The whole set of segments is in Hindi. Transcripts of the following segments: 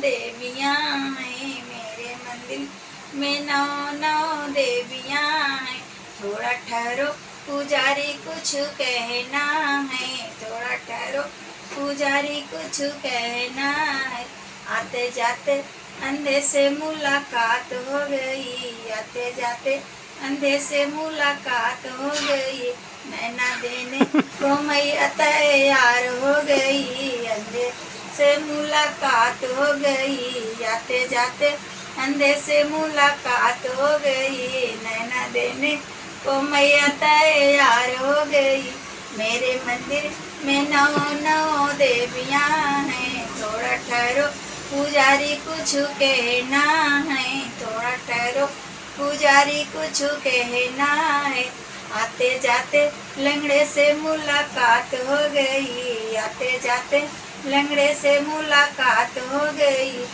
देवियाँ हैं, मेरे मंदिर में नौ नौ देवियाँ हैं। थोड़ा ठहरो पुजारी कुछ कहना है, थोड़ा ठहरो पुजारी कुछ कहना है। आते जाते अंधे से मुलाकात हो गई, आते जाते अंधे से मुलाकात हो गई। नैना देने को मैया तैयार हो गई, अंधे से मुलाकात हो गई। आते जाते अंधे से मुलाकात हो गई, नैना देने को मैया तैयार हो गई। मेरे मंदिर में नौ नौ देवियाँ हैं, थोड़ा ठहरो पुजारी कुछ कहना है, थोड़ा ठहरो पुजारी कुछ कहना है। आते जाते लंगड़े से मुलाकात हो गई, आते जाते लंगड़े से मुलाकात हो गई।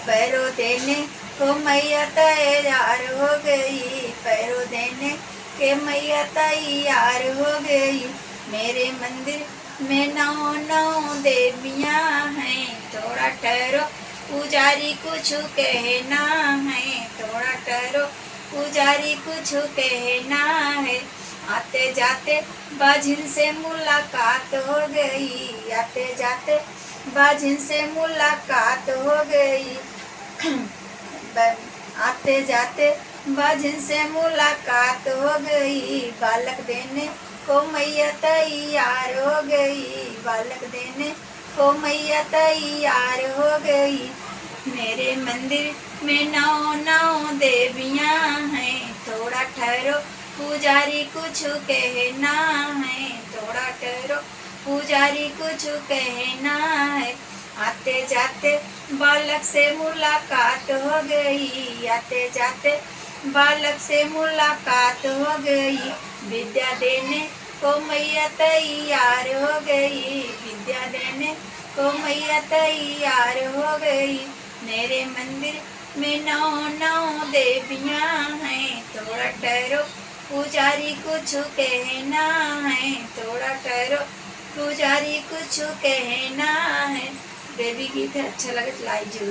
पैरों देने को मैया तैयार हो गई, पैरों देने के मैया तैयार हो गई। मेरे मंदिर में नौ नौ देवियाँ हैं, थोड़ा ठहरो पुजारी कुछ कहना है, थोड़ा ठहरो पुजारी कुछ कहना है। आते जाते बाजिन से मुलाकात हो गई, आते जाते बाजिन से मुलाकात हो गई। आते जाते बाजिन से मुलाकात हो गई। बालक देने को मैया तैयार हो गई, बालक देने को मैया तैयार हो गई। मेरे मंदिर में नौ नौ देवियाँ हैं, थोड़ा ठहरो पुजारी कुछ कहना है, थोड़ा ठहरो पुजारी कुछ कहना है। आते जाते बालक से मुलाकात हो गई, आते जाते बालक से मुलाकात हो गई। विद्या देने को मैया तैयार हो गई, विद्या देने को मैया तैयार हो गई। मेरे मंदिर में नौ नौ देवियाँ हैं, थोड़ा ठहरो पुजारी कुछ कहना है, थोड़ा ठहरो पुजारी कुछ कहना है। देवी गीत है, अच्छा लगे तो लाइक जरूर।